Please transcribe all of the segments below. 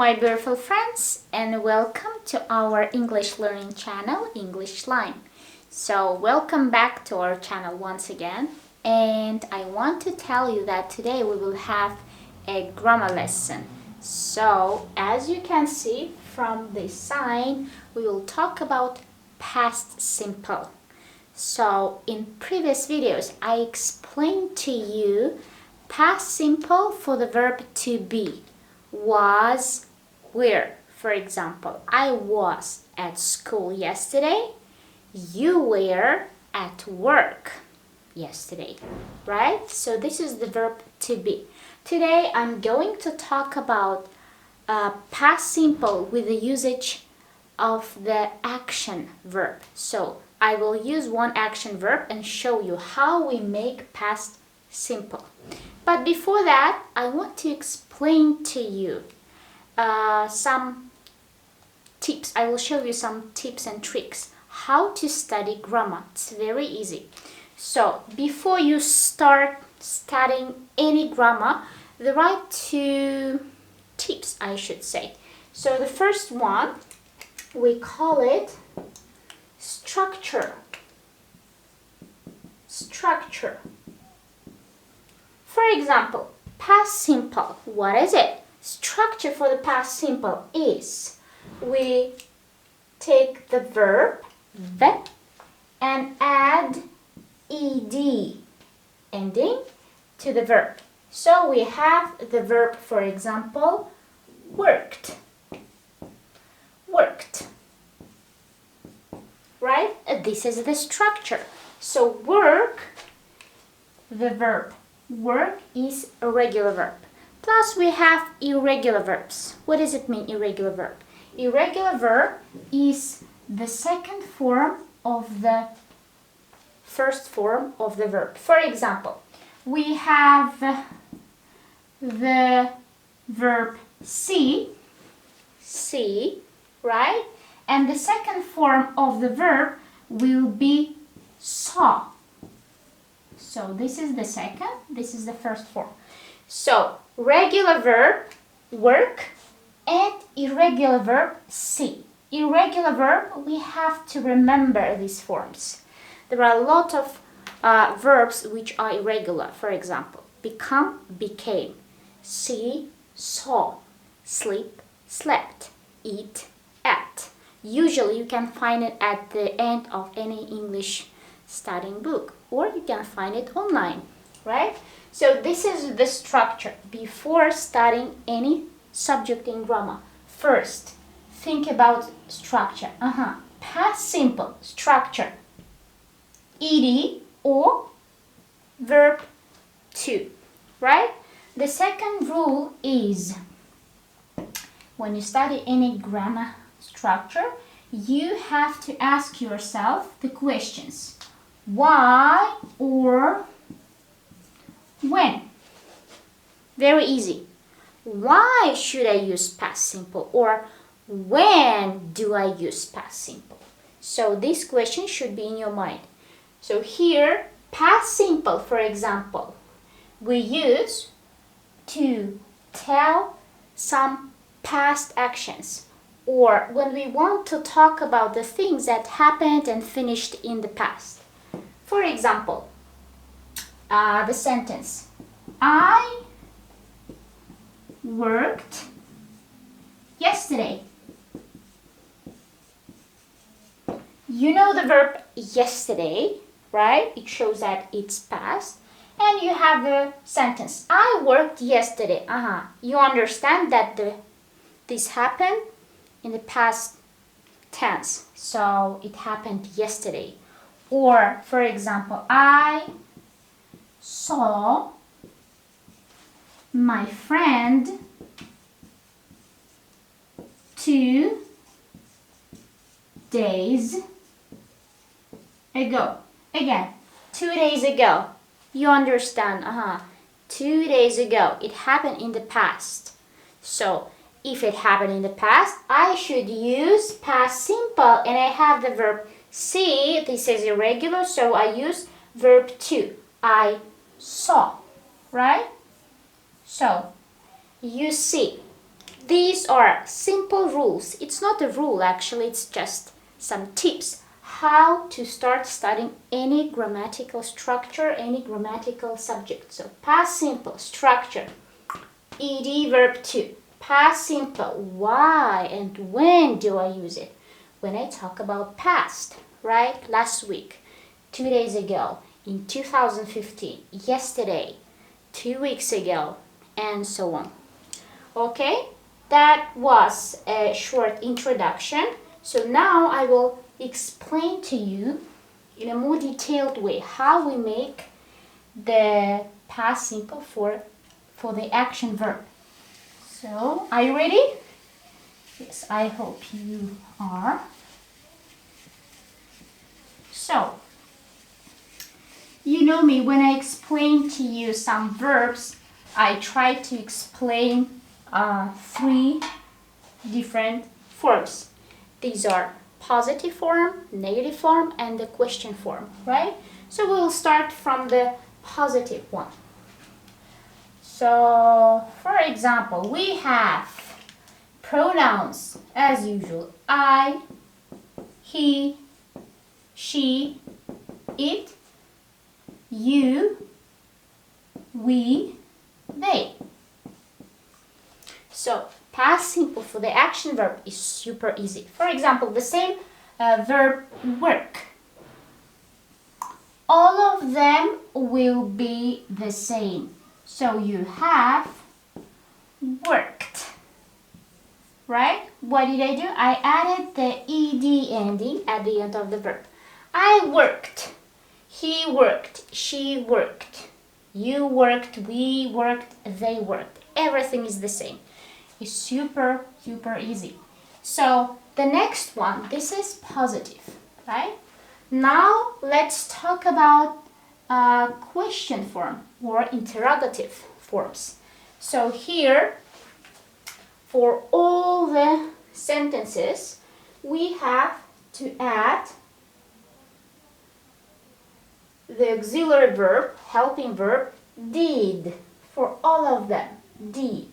my beautiful friends, and welcome to our English learning channel, English Line. So welcome back to our channel once again, and I want to tell you that today we will have a grammar lesson. So as you can see from the sign, we will talk about past simple. So in previous videos I explained to you past simple for the verb to be. Was, were. For example, I was at school yesterday. You were at work yesterday, right? So this is the verb to be. Today I'm going to talk about past simple with the usage of the action verb. So I will use one action verb and show you how we make past simple. But before that, I want to explain to you some tips. I will show you some tips and tricks how to study grammar. It's very easy. So before you start studying any grammar, there are two tips, I should say. So the first one, we call it structure. Structure. For example, past simple, what is it? Structure for the past simple is we take the verb and add ed ending to the verb. So we have the verb, for example, worked. Worked. Right? This is the structure. So work, the verb work is a regular verb. Plus we have irregular verbs. What does it mean, irregular verb? Irregular verb is the second form of the first form of the verb. For example, we have the verb see, right? And the second form of the verb will be saw. So this is the second, this is the first form. So regular verb work and irregular verb see. Irregular verb, we have to remember these forms. There are a lot of verbs which are irregular. For example, become, became, see, saw, sleep, slept, eat, ate. Usually you can find it at the end of any English studying book, or you can find it online, right? So this is the structure before studying any subject in grammar. First, think about structure. Past simple, structure, ed or verb to, right? The second rule is when you study any grammar structure, you have to ask yourself the questions. Why or when? Very easy. Why should I use past simple? Or when do I use past simple? So this question should be in your mind. So here, past simple, for example, we use to tell some past actions, or when we want to talk about the things that happened and finished in the past. For example, the sentence, I worked yesterday. You know the verb yesterday, right? It shows that it's past. And you have the sentence, I worked yesterday. You understand that this happened in the past tense. So it happened yesterday. Or, for example, I saw my friend 2 days ago. Again, 2 days ago. You understand? 2 days ago. It happened in the past. So, if it happened in the past, I should use past simple. And I have the verb see. This is irregular, so I use verb to. I saw. Right? So, you see. These are simple rules. It's not a rule actually, it's just some tips how to start studying any grammatical structure, any grammatical subject. So past simple, structure, ed verb to. Past simple, why and when do I use it? When I talk about past, right? Last week, 2 days ago, in 2015, yesterday, 2 weeks ago, and so on. Okay, that was a short introduction. So now I will explain to you in a more detailed way how we make the past simple for the action verb. So, are you ready? Yes, I hope you are. So, you know me, when I explain to you some verbs, I try to explain 3 different forms. These are positive form, negative form, and the question form, right? So we'll start from the positive one. So, for example, we have pronouns as usual. I, he, she, it, you, we, they. So, past simple for the action verb is super easy. For example, the same verb work. All of them will be the same. So you have worked, right? What did I do? I added the ed ending at the end of the verb. I worked, he worked, she worked, you worked, we worked, they worked. Everything is the same. It's super, super easy. So the next one, this is positive, right? Now let's talk about question form or interrogative forms. So here, for all the sentences, we have to add the auxiliary verb, helping verb, did. For all of them, did.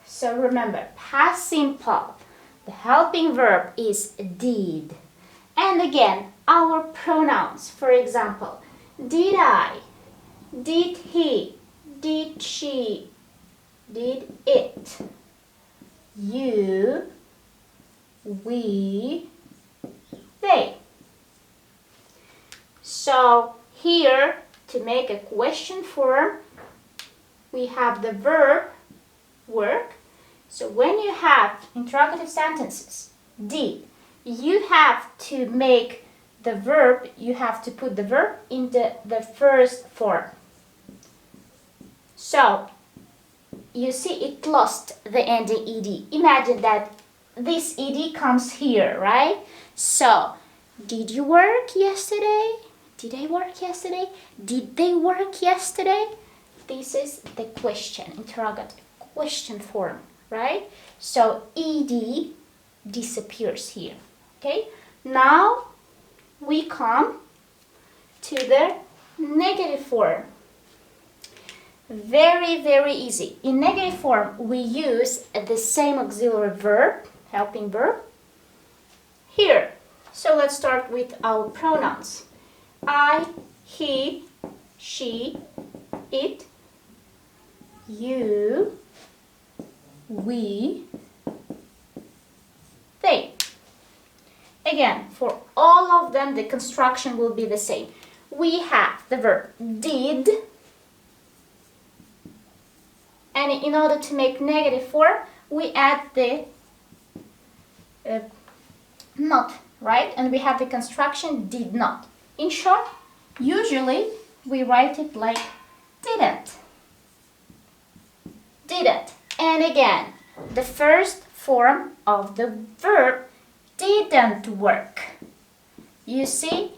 So remember, past simple, the helping verb is did. And again, our pronouns, for example, did I, did he, did she, did it, you, we, they. So here, to make a question form, we have the verb work. So when you have interrogative sentences, did, you have to make the verb, you have to put the verb in the first form. So, you see it lost the ending ed. Imagine that this ed comes here, right? So, did you work yesterday? Did I work yesterday? Did they work yesterday? This is the question, interrogative, question form, right? So, ed disappears here, okay? Now, we come to the negative form. Very, very easy. In negative form, we use the same auxiliary verb, helping verb, here. So let's start with our pronouns. I, he, she, it, you, we, they. Again, for all of them, the construction will be the same. We have the verb did, and in order to make negative form, we add the not, right? And we have the construction did not. In short, usually we write it like didn't. Didn't. And again, the first form of the verb didn't work. You see,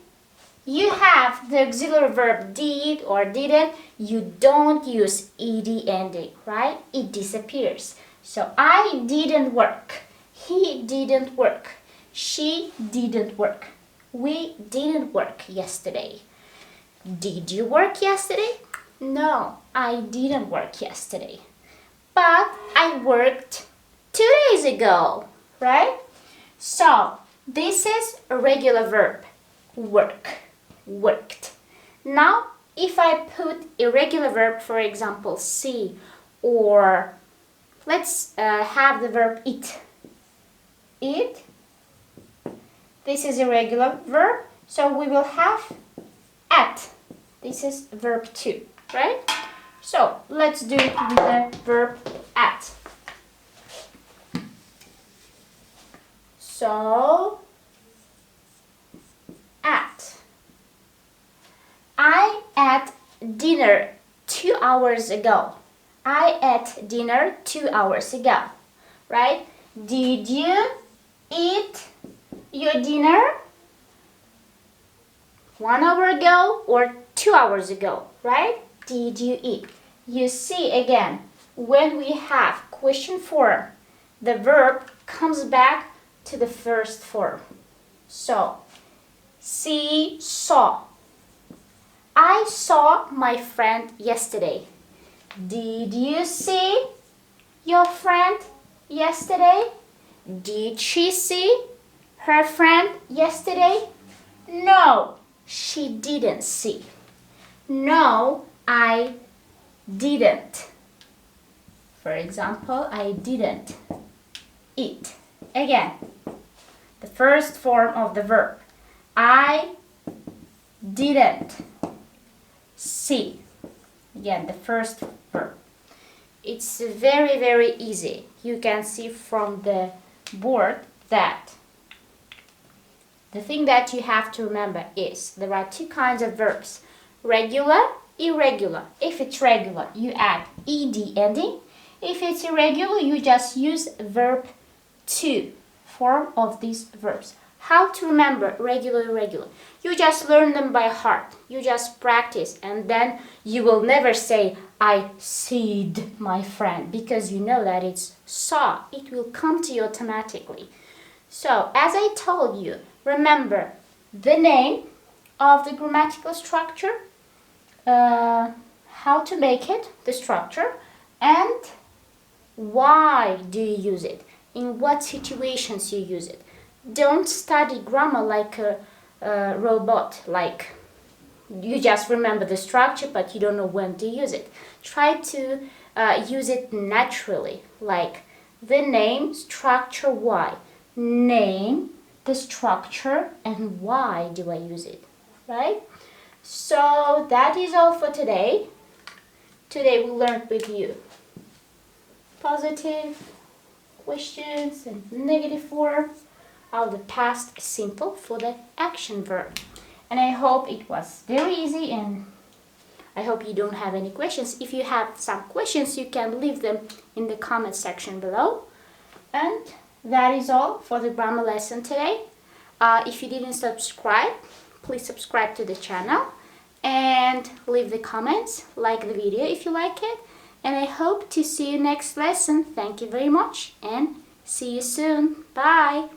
you have the auxiliary verb did or didn't. You don't use ed ending, right? It disappears. So I didn't work. He didn't work. She didn't work. We didn't work yesterday. Did you work yesterday? No, I didn't work yesterday. But I worked 2 days ago, right? So this is a regular verb, work, worked. Now, if I put irregular verb, for example, see, or let's have the verb eat. Eat. This is irregular verb, so we will have at. This is verb 2, right? So let's do it with the verb at. So, at. I ate dinner 2 hours ago. I ate dinner 2 hours ago, right? Did you eat your dinner 1 hour ago or 2 hours ago, right? Did you eat? You see again, when we have question form, the verb comes back to the first form. So, see, saw. I saw my friend yesterday. Did you see your friend yesterday? Did she see her friend yesterday? No, she didn't see. No, I didn't. For example, I didn't eat. Again, the first form of the verb. I didn't see. Again, the first verb. It's very, very easy. You can see from the board that the thing that you have to remember is there are 2 kinds of verbs. Regular, irregular. If it's regular, you add ed ending. If it's irregular, you just use verb 2 form of these verbs. How to remember regular, irregular? You just learn them by heart. You just practice, and then you will never say, I seed my friend, because you know that it's saw. It will come to you automatically. So, as I told you, remember the name of the grammatical structure, how to make it, the structure, and why do you use it, in what situations you use it. Don't study grammar like a robot, like you just remember the structure but you don't know when to use it. Try to use it naturally, like the name, structure, why. Name, the structure, and why do I use it, right? So that is all for today. Today we learned with you positive questions and negative form of the past simple for the action verb. And I hope it was very easy, and I hope you don't have any questions. If you have some questions, you can leave them in the comment section below. And that is all for the grammar lesson today. If you didn't subscribe, please subscribe to the channel and leave the comments, like the video if you like it. And I hope to see you next lesson. Thank you very much and see you soon. Bye!